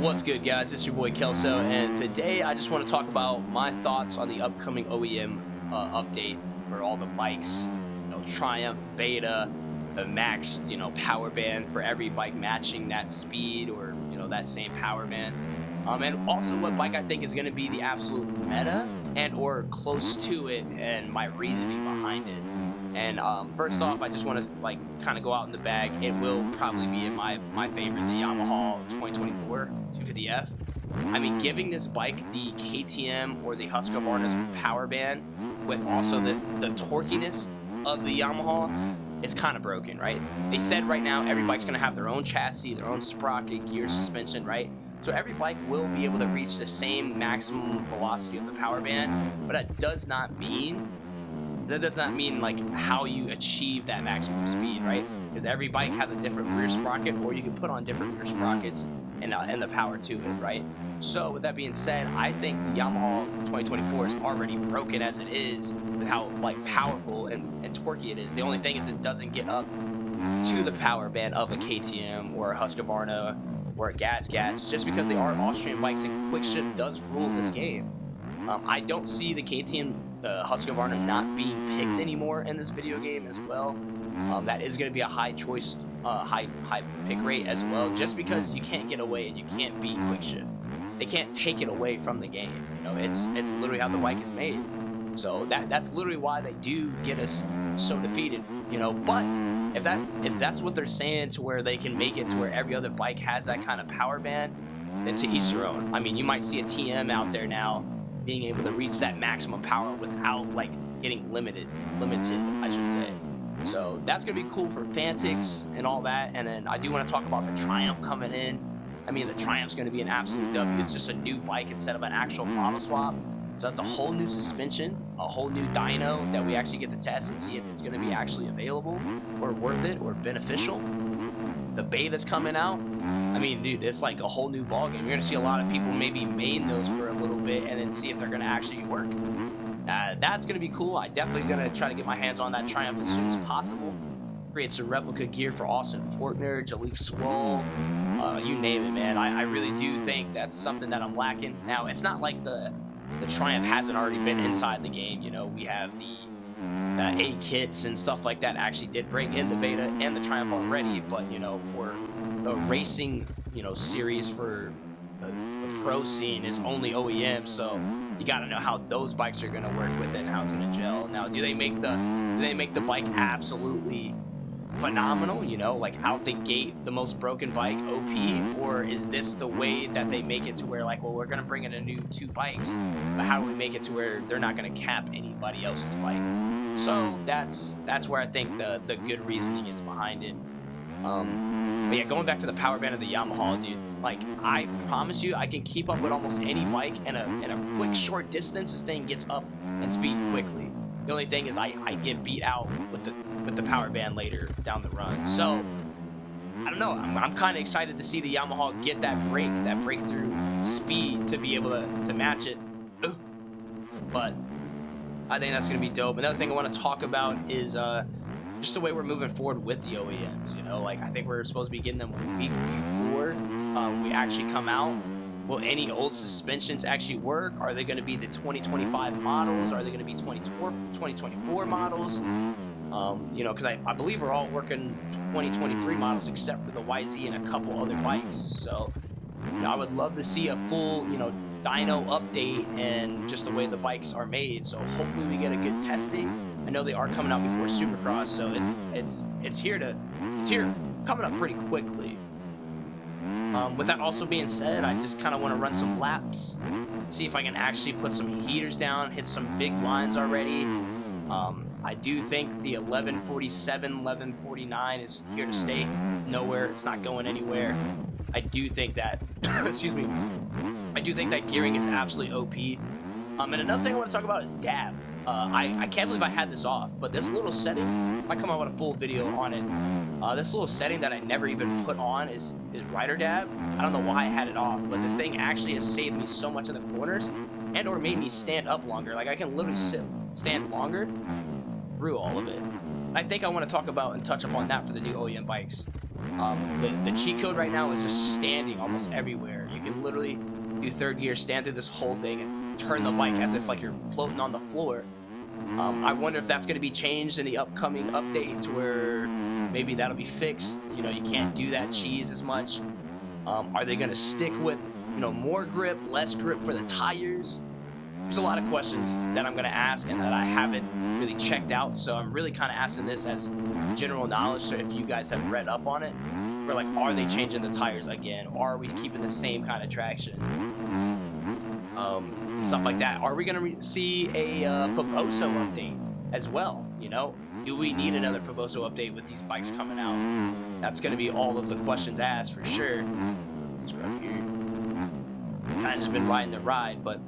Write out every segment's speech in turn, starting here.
What's good, guys? It's your boy Kelso, and today I just want to talk about my thoughts on the upcoming OEM update for all the bikes. Triumph, Beta, the maxed, power band for every bike matching that speed or that same power band. And also what bike I think is going to be the absolute meta and or close to it, and my reasoning behind it. And first off, I just want to kind of go out in the bag. It will probably be in my favorite, the Yamaha 2024 250F. I mean, giving this bike the KTM or the Husqvarna's power band with also the torquiness of the Yamaha is kind of broken, right? They said right now every bike's going to have their own chassis, their own sprocket, gear, suspension, right? So every bike will be able to reach the same maximum velocity of the power band, but that does not mean like how you achieve that maximum speed, right? Because every bike has a different rear sprocket, or you can put on different rear sprockets and the power to it, right? So with that being said, I think the Yamaha 2024 is already broken as it is with how powerful and torquey it is. The only thing is it doesn't get up to the power band of a KTM or a Husqvarna or a Gas, just because they are Austrian bikes and quick shift does rule this game. I don't see the KTM, the Husqvarna not being picked anymore in this video game as well. That is going to be a high choice, high pick rate as well, just because you can't get away and you can't beat quick shift. They can't take it away from the game. It's literally how the bike is made. So that's literally why they do get us so defeated. But if that's what they're saying, to where they can make it to where every other bike has that kind of power band, then to each their own. I mean, you might see a TM out there now being able to reach that maximum power without getting limited, I should say. So that's gonna be cool for Fantics and all that. And then I do want to talk about the Triumph coming in. I mean, the Triumph's gonna be an absolute W. It's just a new bike instead of an actual model swap. So that's a whole new suspension, a whole new dyno that we actually get to test and see if it's gonna be actually available or worth it or beneficial. The Beta's coming out. I mean, dude, it's like a whole new ballgame. You're gonna see a lot of people maybe main those for a little bit and then see if they're gonna actually work. That's gonna be cool. I definitely gonna try to get my hands on that Triumph as soon as possible. Create some replica gear for Austin Forkner, Jalik Swole, you name it, man. I really do think that's something that I'm lacking. Now, it's not like the Triumph hasn't already been inside the game. We have the A kits and stuff like that actually did bring in the Beta and the Triumph already, but for the racing series for the pro scene is only OEM, so you got to know how those bikes are going to work with it and how it's going to gel. Now, do they make the bike absolutely phenomenal, like out the gate the most broken bike OP, or is this the way that they make it to where we're going to bring in a new two bikes, but how do we make it to where they're not going to cap anybody else's bike? So that's where I think the good reasoning is behind it. But yeah, going back to the power band of the Yamaha, dude, I promise you I can keep up with almost any bike in a quick short distance. This thing gets up and speed quickly. The only thing is I get beat out with the power band later down the run. So I don't know, I'm kind of excited to see the Yamaha get that breakthrough speed to be able to match it. But I think that's going to be dope. Another thing I want to talk about is just the way we're moving forward with the OEMs. I think we're supposed to be getting them a week before we actually come out. Will any old suspensions actually work? Are they going to be the 2025 models? Are they going to be 2024 models? Because I believe we're all working 2023 models except for the YZ and a couple other bikes. So I would love to see a full dyno update and just the way the bikes are made. So hopefully we get a good testing. I know they are coming out before Supercross, so it's here coming up pretty quickly. With that also being said, I just kind of want to run some laps, see if I can actually put some heaters down, hit some big lines already. I do think the 1147, 1149 is here to stay. Nowhere, it's not going anywhere. I do think that, excuse me, I do think that gearing is absolutely OP. And another thing I want to talk about is dab. I can't believe I had this off, but this little setting, I might come out with a full video on it. This little setting that I never even put on is rider dab. I don't know why I had it off, but this thing actually has saved me so much in the corners and or made me stand up longer. I can literally stand longer through all of it. I think I want to talk about and touch upon that for the new OEM bikes. The cheat code right now is just standing almost everywhere. You can literally do third gear, stand through this whole thing, and turn the bike as if like you're floating on the floor. I wonder if that's going to be changed in the upcoming update to where maybe that'll be fixed. You know, you can't do that cheese as much. Are they going to stick with, you know, more grip, less grip for the tires? There's a lot of questions that I'm going to ask and that I haven't really checked out. So I'm really kind of asking this as general knowledge. So if you guys have read up on it, we're like, are they changing the tires again? Or are we keeping the same kind of traction? Stuff like that. Are we going to see a Poboso update as well? You know, do we need another Poboso update with these bikes coming out? That's going to be all of the questions asked for sure. Scrub here. Kind of just been riding the ride, but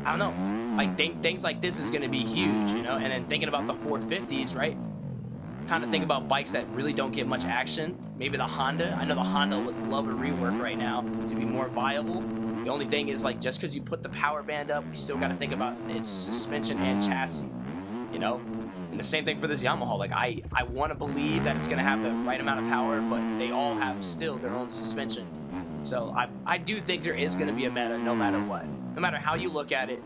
I don't know. Like things like this is going to be huge, you know. And then thinking about the 450s, right? Kind of think about bikes that really don't get much action. Maybe the Honda. I know the Honda would love a rework right now to be more viable. The only thing is, like, just because you put the power band up, we still got to think about its suspension and chassis, you know? And the same thing for this Yamaha. Like, I want to believe that it's going to have the right amount of power, but they all have still their own suspension. So I do think there is going to be a meta no matter what. No matter how you look at it,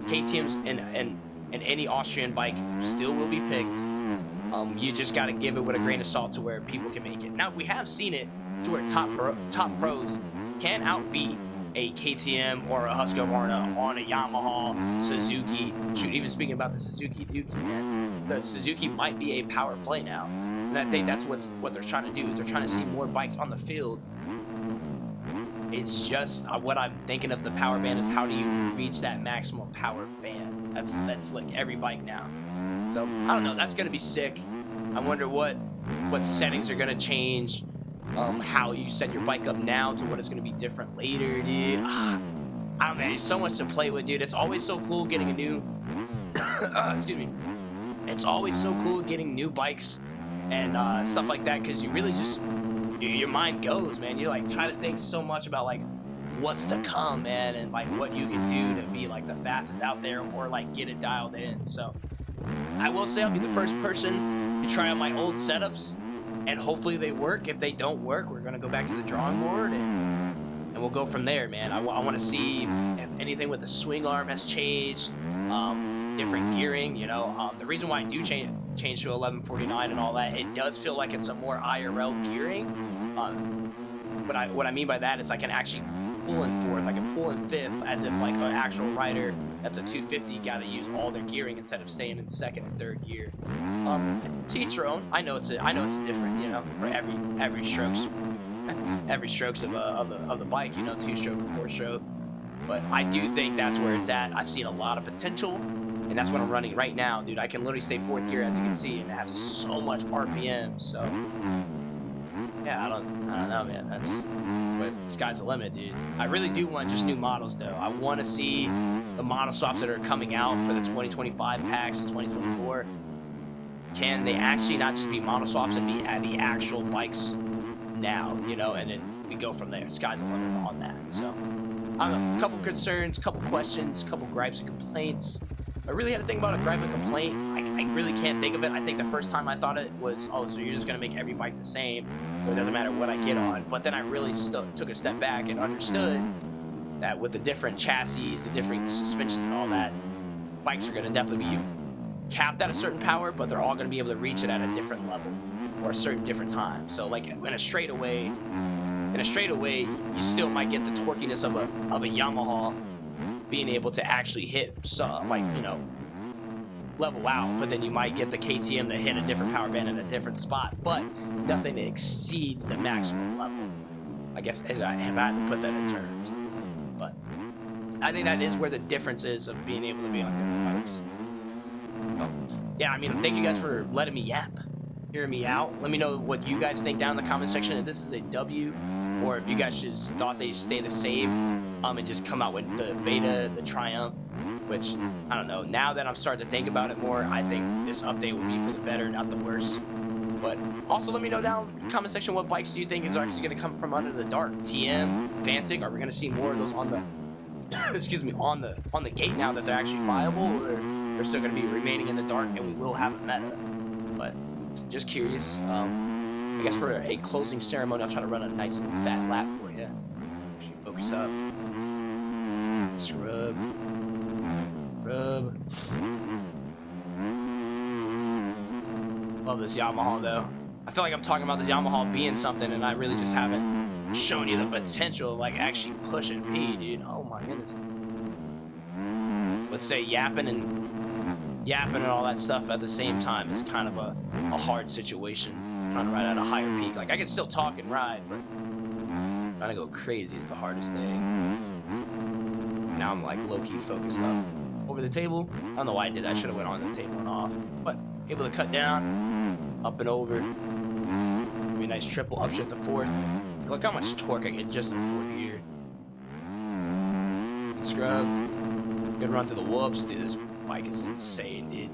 KTM's and any Austrian bike still will be picked. You just got to give it with a grain of salt to where people can make it. Now, we have seen it to where top pros can outbeat a KTM or a Husqvarna on a Yamaha, Suzuki. Shoot, even speaking about the Suzuki Dukey, man, the Suzuki might be a power play now. And I think that's what they're trying to do. They're trying to see more bikes on the field. It's just what I'm thinking of the power band is how do you reach that maximum power band? That's like every bike now. So I don't know. That's gonna be sick. I wonder what settings are gonna change. How you set your bike up now to what it's gonna be different later, dude. I don't know. There's so much to play with, dude. It's always so cool getting a new. Excuse me. It's always so cool getting new bikes and stuff like that because you really just your mind goes, man. You like try to think so much about like what's to come, man, and like what you can do to be like the fastest out there or like get it dialed in. So I will say I'll be the first person to try out my old setups and hopefully they work. If they don't work, we're gonna go back to the drawing board and we'll go from there, man. I want to see if anything with the swing arm has changed, different gearing, you know. The reason why I do change to 1149 and all that, it does feel like it's a more IRL gearing. But what I mean by that is I can actually pull in fourth, I can pull in fifth as if like an actual rider that's a 250 got to use all their gearing instead of staying in second and third gear. To each their own. I know it's different, you know, for every strokes of the bike, you know, 2-stroke or 4-stroke. But I do think that's where it's at. I've seen a lot of potential, and that's what I'm running right now, dude. I can literally stay fourth gear as you can see and have so much RPM. So yeah, I don't know, man. But sky's the limit, dude. I really do want just new models, though. I want to see the model swaps that are coming out for the 2025 packs, the 2024. Can they actually not just be model swaps and be at the actual bikes now, you know? And then we go from there. Sky's the limit on that. So I don't know. A couple concerns, couple questions, couple gripes and complaints. I really had to think about a gripe and complaint. I really can't think of it. I think the first time I thought it was, oh, so you're just going to make every bike the same. So it doesn't matter what I get on. But then I really took a step back and understood that with the different chassis, the different suspension and all that, bikes are going to definitely be capped at a certain power, but they're all going to be able to reach it at a different level or a certain different time. So like in a straightaway, you still might get the torquiness of a Yamaha being able to actually hit some, like, you know, level out, but then you might get the KTM to hit a different power band in a different spot, but nothing that exceeds the maximum level. I guess if I had to put that in terms, but I think that is where the difference is of being able to be on different bikes. Yeah, I mean, thank you guys for letting me yap, hearing me out. Let me know what you guys think down in the comment section if this is a W, or if you guys just thought they'd stay the same, and just come out with the Beta, the Triumph, which, I don't know. Now that I'm starting to think about it more, I think this update will be for the better, not the worse. But also let me know down in the comment section what bikes do you think is actually going to come from under the dark. TM, Fantic, are we going to see more of those on the, excuse me, on the gate now that they're actually viable, or they're still going to be remaining in the dark and we will have a meta? But just curious. I guess for a closing ceremony, I'll try to run a nice little fat lap for you. Actually focus grease up. Scrub. Rub. Love this Yamaha though. I feel like I'm talking about this Yamaha being something, and I really just haven't shown you the potential of like actually pushing P, dude. Oh my goodness. Let's say yapping and all that stuff at the same time is kind of a hard situation. Trying to ride at a higher peak. Like I can still talk and ride, but trying to go crazy is the hardest thing. Now I'm like low-key focused up over the table. I don't know why I did that. I should have went on the table and off. But able to cut down, up and over. Be a nice triple upshift to fourth. Look how much torque I get just in fourth gear. Good scrub. Good run to the whoops. Dude, this bike is insane, dude.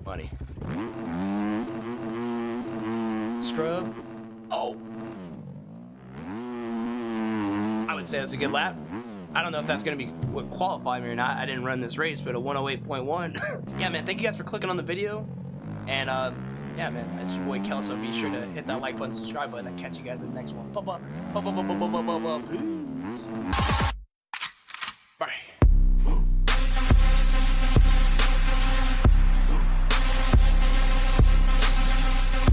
Funny. Scrub. Oh. I would say that's a good lap. I don't know if that's going to be what qualify me or not. I didn't run this race, but a 108.1. Yeah, man, thank you guys for clicking on the video. And, yeah, man, it's your boy Kelso. Be sure to hit that like button, subscribe button. I'll catch you guys in the next one. Peace.